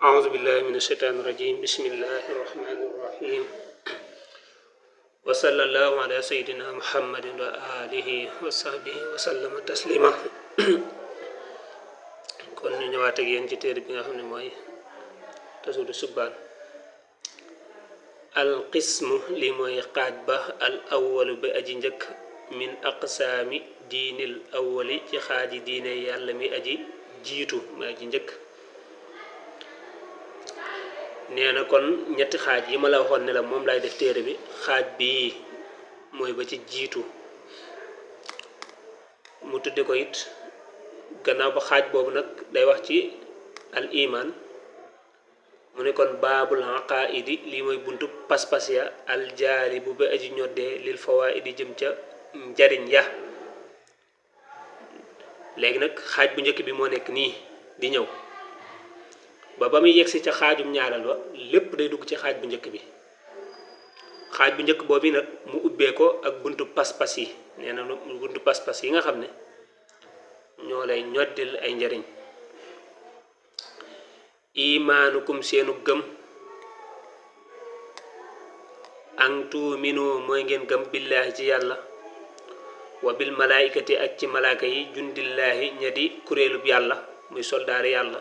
أعوذ بالله من الشيطان الرجيم بسم الله الرحمن الرحيم وصلى الله على سيدنا محمد وآله وصحبه وسلم تسليما kon ñu ñëwaat ak yéen ci téere bi nga xam ne mooy tasudu subbaan al qismu li mooy xaaj ba al awalu ba aji njëkk min aqsaami diinil awali ci xaaji diine yàlla mi aji jiitu mi aji njëkk nee na kon ñetti xaaj yi ma la waxoon ne la moom laay def téere bi xaaj bii mooy ba ci jiitu mu tudde ko it gannaaw ba xaaj boobu nag day wax ci al iman mu ne kon baabul aqaidi lii mooy buntu pas-pas ya al jaali bu ba aji ñoddee lil fawaidi jëm ca njariñ ya léegi nag xaaj bu njëkk bi moo nekk nii di ñëw ba muy yegsi ca xaajum ñaareel ba lépp day dugg ci xaaj bu njëkk bi xaaj bu njëkk boobu nag mu ubbee ko ak buntu pas-pas yi nee na buntu pas-pas yi nga xam ne ñoo lay ñoddil ay njariñ imaanukum seenu gëm an tuuminu mooy ngeen gëm billaahi ci yàlla wa bil malaayikati ak ci malaaka yi jundillaahi ña di kuréelub yàlla muy soldaari yàlla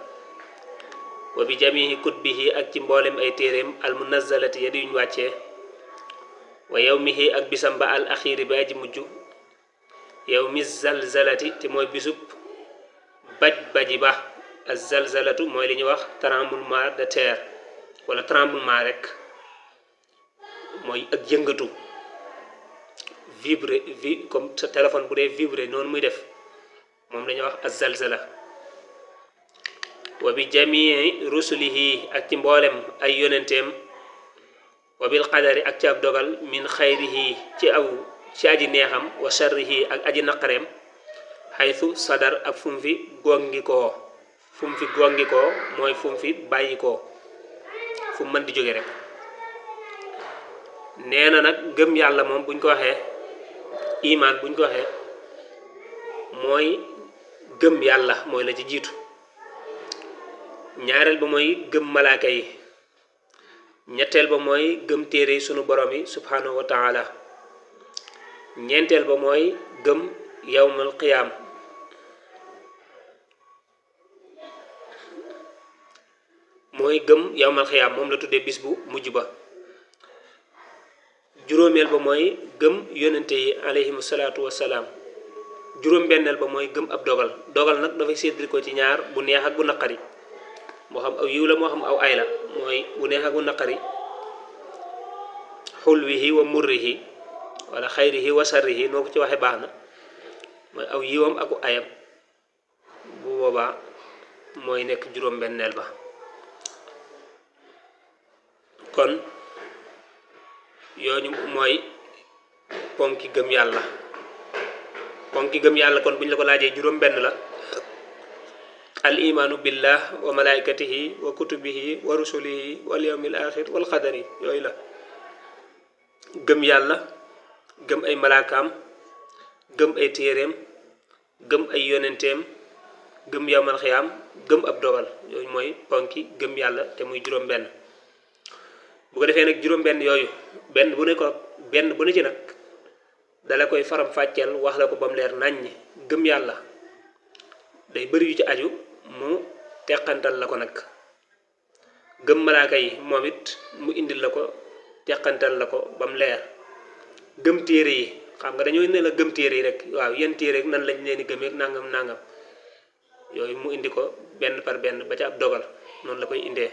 wa bi jamihi kutbihi ak ci mboolem ay téeréem al munazzalati ya di yuñ wàccee wa yawmihi ak bisam ba al axiiri ba aji mujj yow mi zalzalati te mooy bisub baji ba az zalzalatu mooy li ñuy wax tremblement de terre wala tremblement rek mooy ak yëngatu vibré comme sa téléphone bu dee vibré noonu muy def moom la ñuy wax az zalzala wa bi jamii rusulihi ak ci mboolem ay yonenteem wa bil qadari ak ci ab dogal min xayrihi ci aji neexam wa sharrihi ak aji naqareem xaytu sadar ak fu mu fi gongikoo mooy fu mu fi bàyyikoo fu mu mën di jóge rek nee na nag gëm yàlla moom buñ ko waxee imaan buñ ko waxee mooy gëm yàlla mooy la ci jiitu ñaareel ba mooy gëm malaaka yi ñetteel ba mooy gëm téere yi sunu borom yi subhanahu wa taala ñeenteel ba mooy gëm yawmal qiyaam moom la tuddee bis bu mujj ba juróomeel ba mooy gëm yonente yi alayhimu salaatu wassalaam juróom-benneel ba mooy gëm ab dogal nag dafay séddale ko ci ñaar bu neex ak bu naqari moo xam aw yiw la moo xam aw ay la mooy bu neex ak bu naqari xulwihi wa murrihi wala xayrihi wa sarrihi noo ko ci waxee baax na mooy aw yiwam aku ayam bu boobaa mooy nekk juróom-benneel ba kon yooñu mooy ponki gëm yàlla kon buñ la ko laajee juróom-benn la al imaanu billah wa malaikatihi wa kutubihi wa rusulihi wal yawmil axir wal qadari yooyu la gëm yàlla gëm ay malaakaam gëm ay téeréem gëm ay yonenteem gëm yawmal xiyaam gëm ab dogal yooyu mooy ponki gëm yàlla te muy juróom-benn bu ko defee nag juróom-benn yooyu benn bu ne ci nag dala koy faram fàcceel wax la ko ba mu leer naññ gëm yàlla day bëri yu ci aju mu teqantal la ko nag gëm malaaka yi moom it mu indil la ko teqantal la ko ba mu leer gëm téere yi xam nga dañoo ne la gëm téere yi rek waaw yéen téere rek nan lañ leen di gëmee nangam yooyu mu indi ko benn par benn ba ca ab dogal noonu la koy indee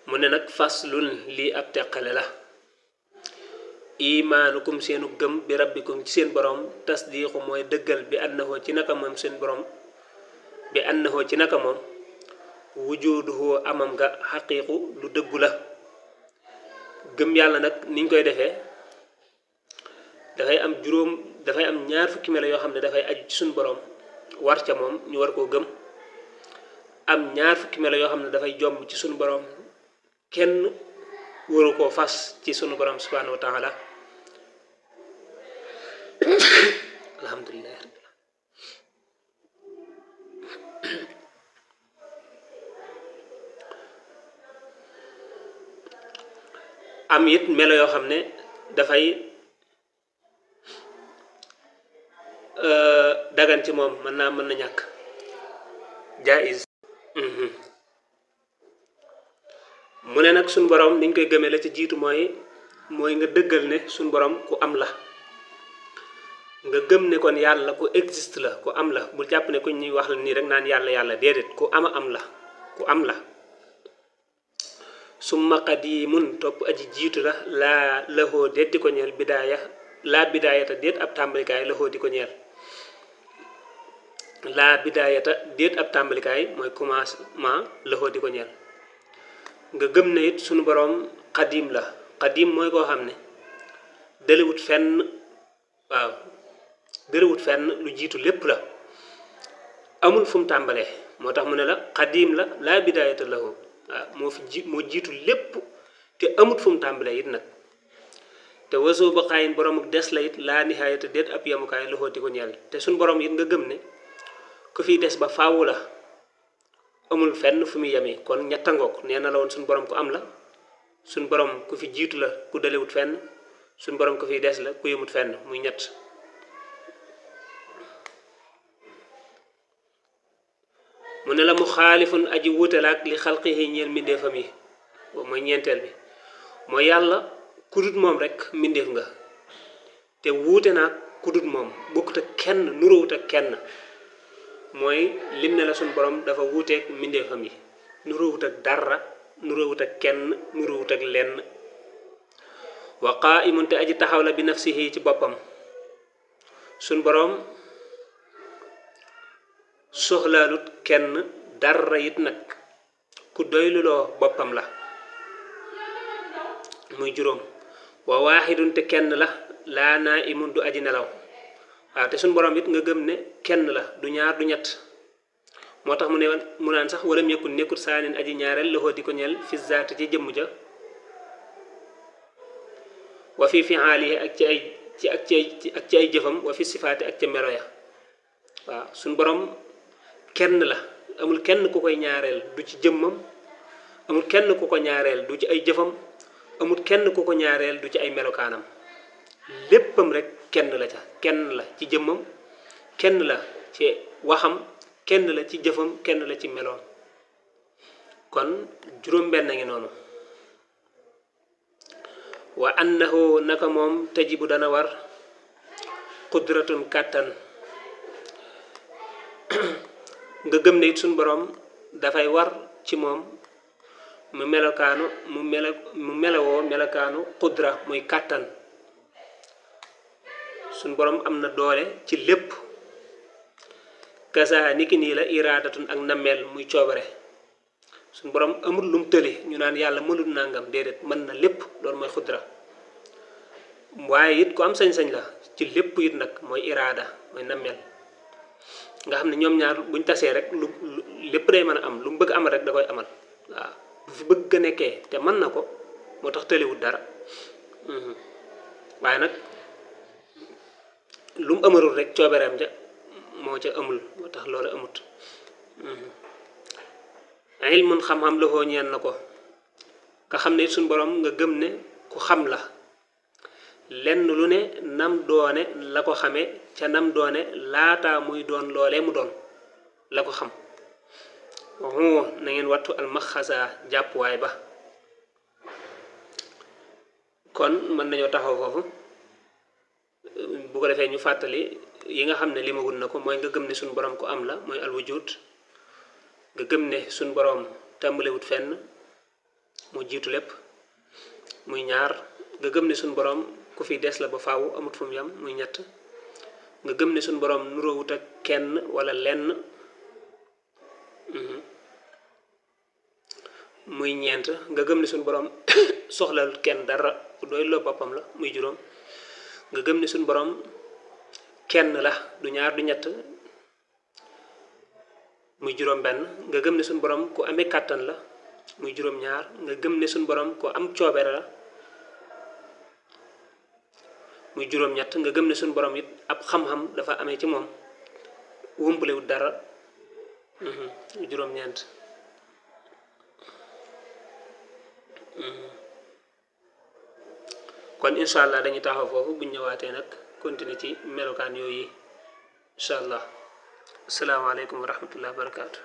mu ne nag faslun lii ab teqale la imaanukum seenu gëm bi rabbikum ci seen borom tasdiqu mooy dëggal bi annahu ci naka moom seen borom bi annahu ci naka moom wujuduhu amam nga xaqiiqu lu dëggu la gëm yàlla nag niñ koy defee dafay am ñaar fukki melo yoo xam ne dafay aju ci suñu borom war ca moom ñu war koo gëm am ñaar fukki melo yoo xam ne dafay jomb ci suñu borom kenn waru koo fas ci sunu borom subhanahu wa taala alhamdulillah am it melo yoo xam ne dafay dagan ci moom mën na ñàkk jaiz. mu ne nag suñ borom niñ koy gëmee la ci jiitu mooy nga dëggal ne suñ borom ku am la nga gëm ne kon yàlla ku existe la ku am la bul jàpp ne ku ñuy wax la nii rek naan yàlla déedéet ku am la ku am la. summa qadimun topp aji jiitu la laa laxoo déet di ko ñeel bidaaya laa bidaayata déet ab tàmbalikaay laxoo di ko ñeel laa bidaayata déet ab tàmbalikaay mooy commencement laxoo di ko ñeel. nga gëm ne it suñu boroom xadim la xadim mooy koo xam ne dëlewut fenn waaw dëlewut fenn lu jiitu lépp la amul fu mu tàmbalee moo tax mu ne la xadim la laa bidaayata lahu waaw moo jiitu lépp te amut fu mu tàmbalee it nag te wasoo ba xaayin borom ak des la it laa nihaayata déet ab yemukaay loxoo di ko ñeel te suñ borom it nga gëm ne ku fiy des ba faawu la amul fenn fu muy yemee kon ñettangook nee na la woon suñ borom ku am la suñ borom ku fi jiitu la ku dalewut fenn suñ borom ku fiy des la ku yemut fenn muy ñett. mu ne la mu xaalifun aji wuutelaak li xalqihi ñeel mbindeefam yi boobu mooy ñeenteel bi mooy yàlla ku dut moom rek mbindeef nga te wuute naag ku dut moom bokkut ak kenn nuróowut ak kenn mooy lim ne la suñ borom dafa wuuteeg mbindeefam yi nuróowut ak dara nuróowut ak kenn nuróowut ak lenn. wa qaa'imun te aji taxaw la bi nafsihi ci boppam suñ borom soxlaalut kenn dara it nag ku doyluloo boppam la muy juróom. wa waaxidun te kenn la laa naa'imun du aji nelaw waaw te suñ borom it nga gëm ne kenn la du ñaar du ñett moo tax mu naan sax walam yakun nekkut saanin aji ñaareel loxoo di ko ñeel fi zaati ci jëmm ja wa fi fi'aalihi ak ci ay jëfam wa fi sifaati ak ca melo ya waaw suñ borom kenn la amul kenn ku koy ñaareel du ci jëmmam amul kenn ku ko ñaareel du ci ay jëfam amul kenn ku ko ñaareel du ci ay melokaanam léppam rek kenn la ca kenn la ci jëmmam kenn la ci waxam kenn la ci jëfam kenn la ci meloom kon juróom benn ngi noonu. wa annahu naka moom tajibu dana war qudratun kàttan nga gëm ne it suñ borom dafay war ci moom mu melowoo melokaanu qudra muy kàttan suñ borom am na doole ci lépp kasa niki nii la iraadatun ak nammeel muy coobare suñ borom amul lum tëli ñu naan yàlla mënul nangam déedéet mën na lépp loolu mooy xudra waaye it ku am sañ-sañ la ci lépp it nag mooy iraada mooy nammeel nga xam ne ñoom ñaar buñ tasee rek lu lépp day mën a am lu mu bëgg amal rek da koy amal waaw bu fi bëgg a nekkee te mën na ko moo tax tëliwut dara waaye nag lu mu amarul rek coobereem ja moo ca amul moo tax loolu amut. ilmun xam-xam la foo ñeen na ko nga xam ne suñ borom nga gëm ne ku xam la lenn lu ne nam doone la ko xamee ca nam doone laataa muy doon loolee mu doon la ko xam waxu na ngeen wattu almaxasa jàppuwaay ba. kon mën nañoo taxaw foofu bu ko defee ñu fàttali yi nga xam ne limagul na ko mooy nga gëm ne suñ borom ku am la mooy alwujud nga gëm ne suñ boroom tàmbalewut fenn moo jiitu lépp muy ñaar nga gëm ne suñ boroom ku fi des la ba faaw amut fu mu yam muy ñett nga gëm ne suñ boroom nuroowut ak kenn wala lenn muy ñeent nga gëm ne suñ boroom soxlalut kenn dara ku doy loo boppam la muy juróom nga gëm ne suñ boroom kenn la du ñaar du ñett muy juróom benn nga gëm ne suñ borom ku amee kàttan la muy juróom ñaar nga gëm ne suñ borom ku am coobere la muy juróom ñett nga gëm ne suñ borom it ab xam-xam dafa amee ci moom wumpalewut dara muy juróom ñeent kon incha allah dañuy taxaw foofu buñ ñëwaatee nag continuer ci melokaan yooyu incha allah asalaamaaleykum wa rahmatullah wa barakaatu.